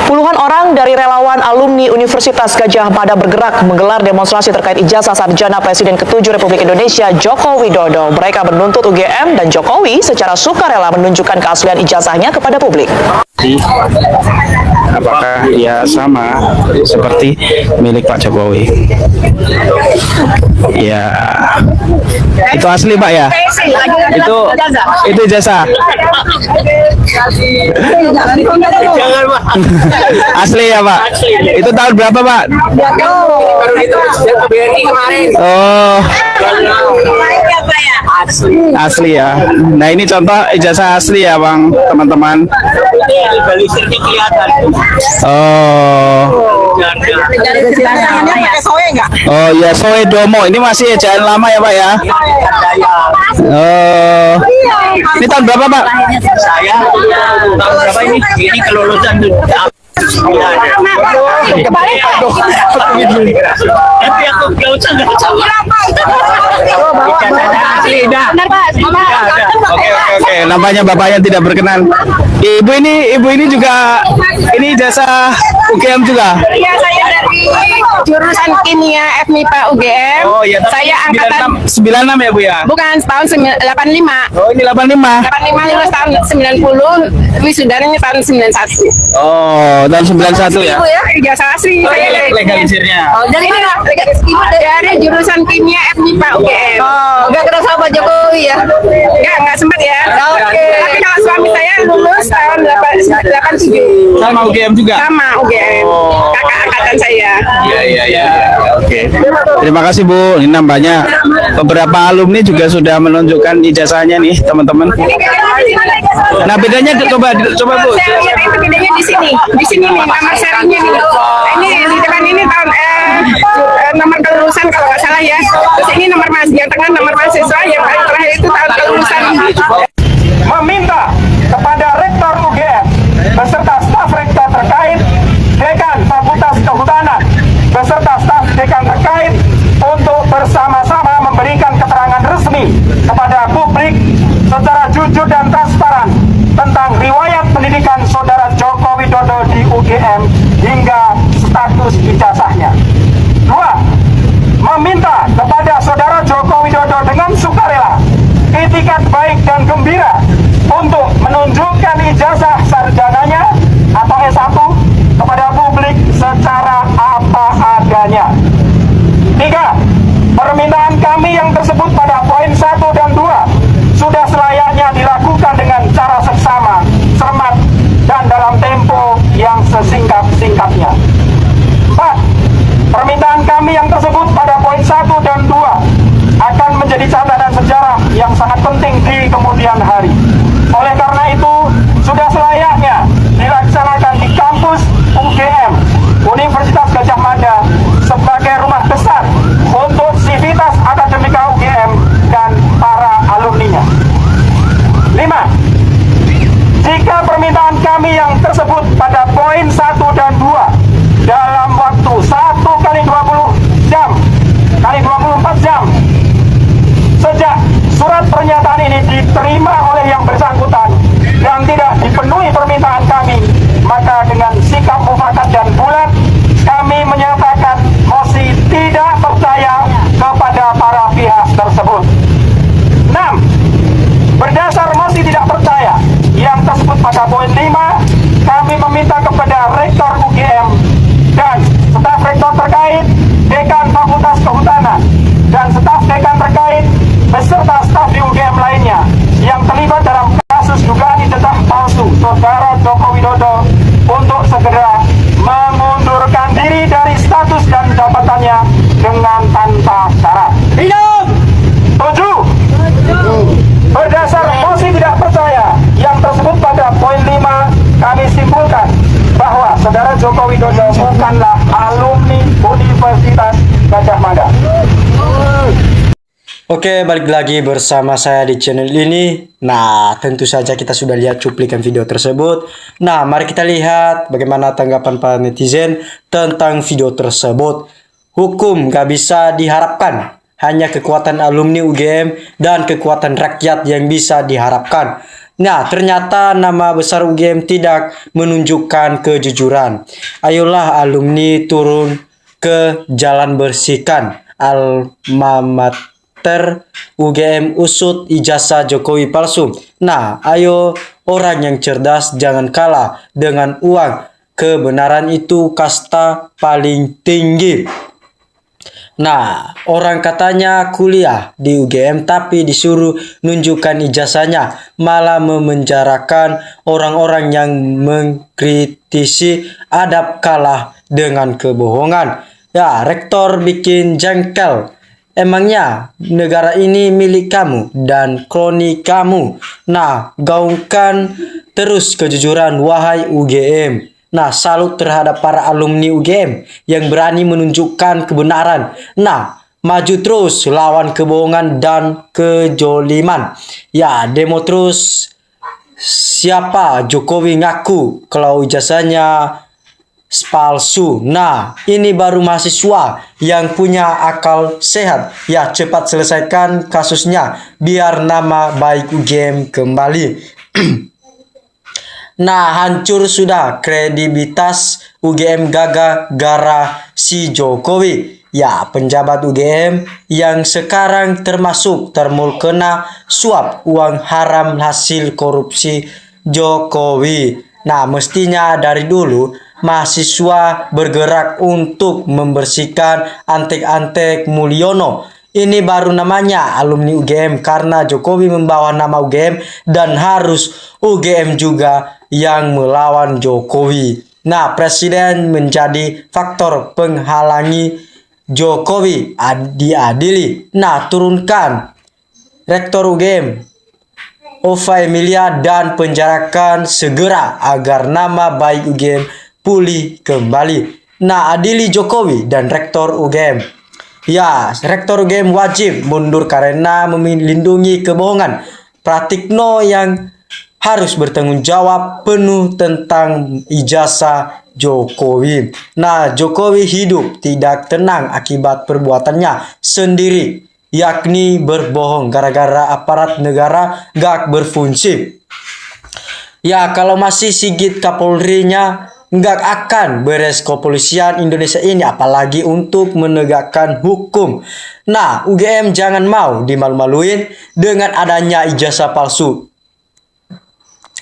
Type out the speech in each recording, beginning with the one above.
Puluhan orang dari relawan alumni Universitas Gadjah Mada bergerak menggelar demonstrasi terkait ijazah sarjana Presiden ke-7 Republik Indonesia Joko Widodo. Mereka menuntut UGM dan Jokowi secara sukarela menunjukkan keaslian ijazahnya kepada publik. Apakah ya sama seperti milik Pak Jokowi? Ya, itu asli Pak ya? Itu ijazah. Asli ya Pak? Itu tahun berapa Pak? Oh, asli ya. Nah ini contoh ijazah asli ya Bang, teman-teman. Oh. Oh ya, Soe Domo. Ini masih ejaan lama ya Pak ya? Oh. Ini tahun berapa Pak? Saya tahun berapa ini? Ini kelulusan Oke, nampaknya bapaknya tidak berkenan. Ibu ini juga ini jasa UGM juga. Iya, saya dari jurusan kimia FMIPA UGM. Oh iya, saya angkatan 96 ya Bu ya? bukan tahun 85. Oh ini 85. 85 lulus tahun 90, wisudanya tahun 91. Oh, tahun 91 ya? Ibu ya, ijazah asli. Saya dari legalisirnya. Oh, jadi ini ibu dari jurusan kimia FMIPA UGM. Oh, enggak kerasa Pak Jokowi ya? Enggak sempat ya. Oke. Tapi kalau suami saya lulus tahun 87. Sama UGM juga? Sama UGM. Oh. Kakak angkatan saya. Iya. Oke. Terima kasih Bu. Ini nampaknya beberapa alumni juga sudah menunjukkan ijazahnya nih, teman-teman. Nah, bedanya coba Bu. Itu bedanya di sini. Di sini nih nomor serinya nih. Ini di depan ini tahun nomor kelulusan kalau nggak salah ya. Terus ini nomor yang tengah nomor mahasiswa, yang paling terakhir itu tahun kelulusan. Meminta kepada Rektor UGM beserta staf rektor terkait, Dekan Fakultas Kehutanan beserta staf dekan terkait untuk bersama-sama memberikan keterangan resmi kepada publik secara jujur dan transparan tentang riwayat pendidikan Saudara Joko Widodo di UGM hingga status ijazahnya. 2. Meminta kepada Saudara Joko Widodo dengan sukarela, itikat baik dan gembira untuk menunjukkan ijazah sarjananya atau S1 kepada publik secara apa adanya. 3. Permintaan kami yang tersebut pada poin 1 dan 2 sudah selayaknya dilakukan dengan cara seksama, cermat, dan dalam tempo yang sesingkat-singkatnya. 4. Permintaan kami yang tersebut pada poin 1 dan 2 akan menjadi catatan sejarah yang sangat penting di kemudian hari. Oleh karena itu, sudah selayaknya dilaksanakan di kampus UGM, Universitas Gadjah Mada, sebagai rumah besar untuk sivitas akademika UGM dan para alumninya. 5. Jika permintaan kami yang tersebut pada poin 1 dan 2 dalam waktu 1 kali 20 jam kali 24 jam sejak surat pernyataan ini diterima oleh yang bersangkutan dan tidak dipenuhi permintaan kami, maka dengan sikap mufakat dan bulat kami menyatakan mosi tidak percaya kepada para pihak tersebut. 6. Berdasar mosi tidak percaya yang tersebut pada poin 5, kami meminta kepada Rektor UGM dan staf rektor terkait, Dekan Fakultas Kehutanan, dan staf dekan terkait beserta staf di UGM lainnya yang terlibat dalam kasus dugaan ijazah palsu Saudara Joko Widodo untuk segera mengundurkan diri dari status dan jabatannya dengan tanpa syarat. 7. Berdasar mosi tidak percaya yang tersebut pada poin 5, kami simpulkan bahwa Saudara Joko Widodo bukanlah alumni Universitas Gadjah Mada. Oke, balik lagi bersama saya di channel ini. Nah, tentu saja kita sudah lihat cuplikan video tersebut. Nah, mari kita lihat bagaimana tanggapan para netizen tentang video tersebut. Hukum gak bisa diharapkan, hanya kekuatan alumni UGM dan kekuatan rakyat yang bisa diharapkan. Nah, ternyata nama besar UGM tidak menunjukkan kejujuran. Ayolah alumni turun ke jalan, bersihkan alma mater UGM, usut ijazah Jokowi palsu. Nah, ayo orang yang cerdas jangan kalah dengan uang. Kebenaran itu kasta paling tinggi. Nah, orang katanya kuliah di UGM tapi disuruh nunjukkan ijazahnya, malah memenjarakan orang-orang yang mengkritisi adab kalah dengan kebohongan. Ya, rektor bikin jengkel. Emangnya negara ini milik kamu dan kroni kamu. Nah, gaungkan terus kejujuran wahai UGM. Nah, salut terhadap para alumni UGM yang berani menunjukkan kebenaran. Nah, maju terus lawan kebohongan dan kejoliman. Ya, demo terus. Siapa Jokowi ngaku kalau ijazahnya palsu. Nah, ini baru mahasiswa yang punya akal sehat. Ya, cepat selesaikan kasusnya biar nama baik UGM kembali. Nah, hancur sudah kredibilitas UGM gara-gara si Jokowi. Ya, penjabat UGM yang sekarang termasuk terkena suap uang haram hasil korupsi Jokowi. Nah, mestinya dari dulu mahasiswa bergerak untuk membersihkan antek-antek Mulyono. Ini baru namanya alumni UGM karena Jokowi membawa nama UGM dan harus UGM juga yang melawan Jokowi. Nah, presiden menjadi faktor penghalangi Jokowi diadili. Nah, turunkan rektor UGM Ova Emilia dan penjarakan segera agar nama baik UGM pulih kembali. Nah, adili Jokowi dan rektor UGM. Ya, rektor UGM wajib mundur karena melindungi kebohongan. Pratikno yang harus bertanggung jawab penuh tentang ijazah Jokowi. Nah, Jokowi hidup tidak tenang akibat perbuatannya sendiri, yakni berbohong gara-gara aparat negara gak berfungsi. Ya, kalau masih Sigit Kapolri-nya nggak akan beres kepolisian Indonesia ini, apalagi untuk menegakkan hukum. Nah, UGM jangan mau dimalu-maluin dengan adanya ijazah palsu.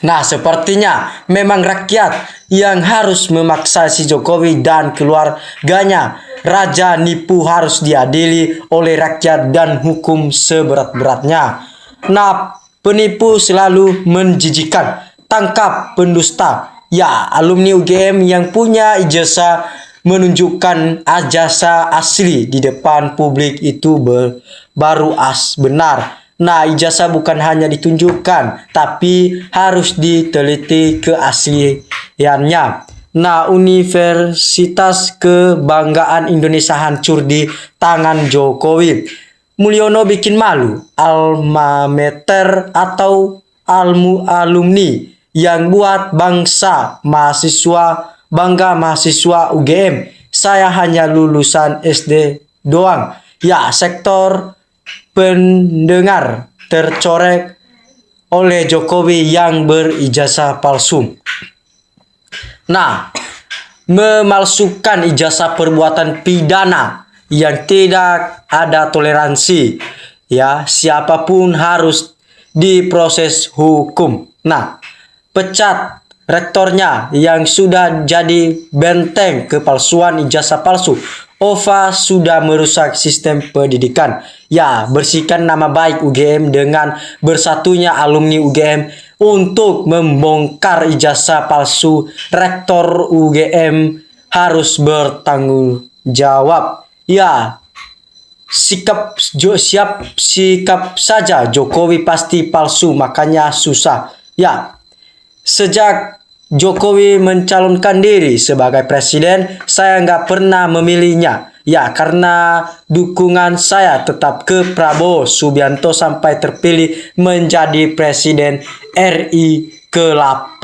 Nah, sepertinya memang rakyat yang harus memaksa si Jokowi dan keluarganya. Raja nipu harus diadili oleh rakyat dan hukum seberat-beratnya. Nah, penipu selalu menjijikan. Tangkap pendusta. Ya, alumni UGM yang punya ijazah menunjukkan ijazah asli di depan publik itu baru benar. Nah, ijazah bukan hanya ditunjukkan, tapi harus diteliti keasliannya. Nah, Universitas Kebanggaan Indonesia hancur di tangan Jokowi. Mulyono bikin malu alma mater atau alumni yang buat bangsa mahasiswa bangga mahasiswa UGM. Saya hanya lulusan SD doang. Ya, sektor pendengar tercorek oleh Jokowi yang berijazah palsu. Nah, memalsukan ijazah perbuatan pidana yang tidak ada toleransi. Ya, siapapun harus diproses hukum. Nah, pecat rektornya yang sudah jadi benteng kepalsuan ijazah palsu. Ova sudah merusak sistem pendidikan. Ya, bersihkan nama baik UGM dengan bersatunya alumni UGM untuk membongkar ijazah palsu. Rektor UGM harus bertanggung jawab. Ya, sikap saja Jokowi pasti palsu, makanya susah. Ya, sejak Jokowi mencalonkan diri sebagai presiden, saya nggak pernah memilihnya. Ya, karena dukungan saya tetap ke Prabowo Subianto sampai terpilih menjadi presiden RI ke-8.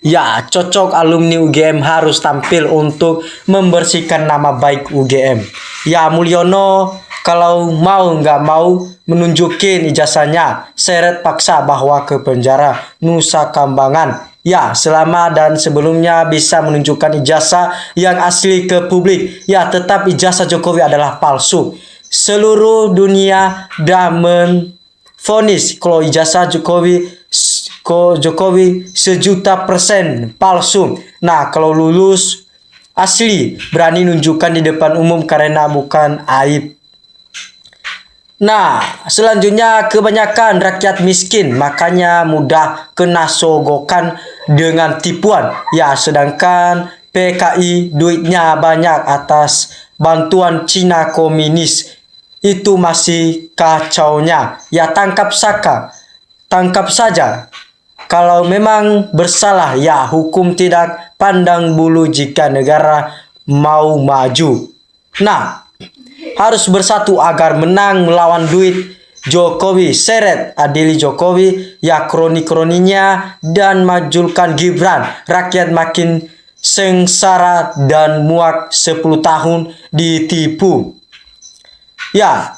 Ya, cocok alumni UGM harus tampil untuk membersihkan nama baik UGM. Ya, Mulyono kalau mau nggak mau menunjukin ijazahnya, seret paksa bawa ke penjara Nusa Kambangan. Ya, selama dan sebelumnya bisa menunjukkan ijazah yang asli ke publik. Ya, tetap ijazah Jokowi adalah palsu. Seluruh dunia dah menvonis kalau ijazah Jokowi 1.000.000% palsu. Nah, kalau lulus asli berani nunjukkan di depan umum karena bukan aib. Nah, selanjutnya kebanyakan rakyat miskin makanya mudah kena sogokan dengan tipuan. Ya, sedangkan PKI duitnya banyak atas bantuan Cina komunis. Itu masih kacaunya. Ya, tangkap saja. Kalau memang bersalah, ya hukum tidak pandang bulu jika negara mau maju. Nah, harus bersatu agar menang melawan duit Jokowi. Seret adili Jokowi, ya kroni-kroninya, dan majulkan Gibran. Rakyat makin sengsara dan muak 10 tahun ditipu. Ya,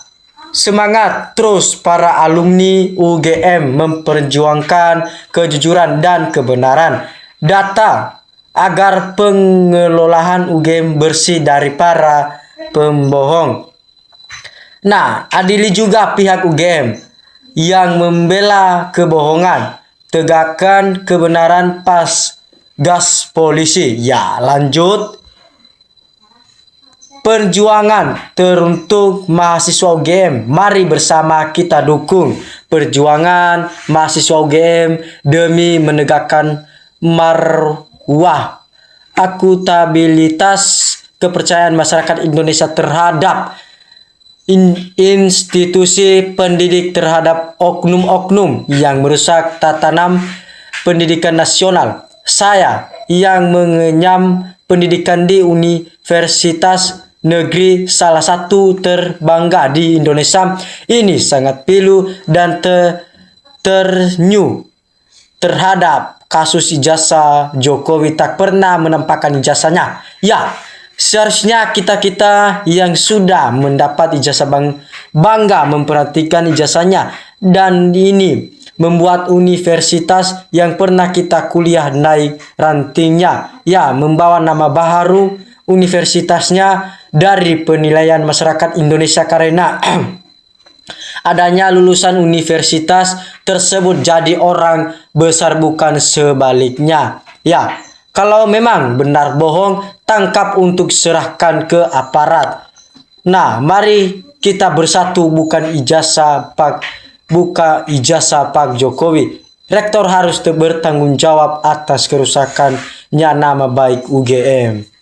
semangat terus para alumni UGM memperjuangkan kejujuran dan kebenaran data agar pengelolaan UGM bersih dari para pembohong. Nah, adili juga pihak UGM yang membela kebohongan, tegakkan kebenaran pas gas polisi. Ya, lanjut. Perjuangan teruntuk mahasiswa UGM. Mari bersama kita dukung perjuangan mahasiswa UGM demi menegakkan marwah, akuntabilitas, kepercayaan masyarakat Indonesia terhadap institusi pendidik, terhadap oknum-oknum yang merusak tatanan pendidikan nasional. Saya yang mengenyam pendidikan di Universitas Negeri salah satu terbangga di Indonesia ini sangat pilu dan ternyuh terhadap kasus ijazah Jokowi tak pernah menampakkan ijazahnya. Ya, seharusnya kita yang sudah mendapat ijazah bangga memperhatikan ijazahnya, dan ini membuat universitas yang pernah kita kuliah naik rantingnya. Ya, membawa nama baru universitasnya dari penilaian masyarakat Indonesia karena adanya lulusan universitas tersebut jadi orang besar, bukan sebaliknya. Ya, kalau memang benar bohong, tangkap untuk serahkan ke aparat. Nah, mari kita bersatu, bukan ijazah Pak Jokowi. Rektor harus bertanggung jawab atas kerusakannya nama baik UGM.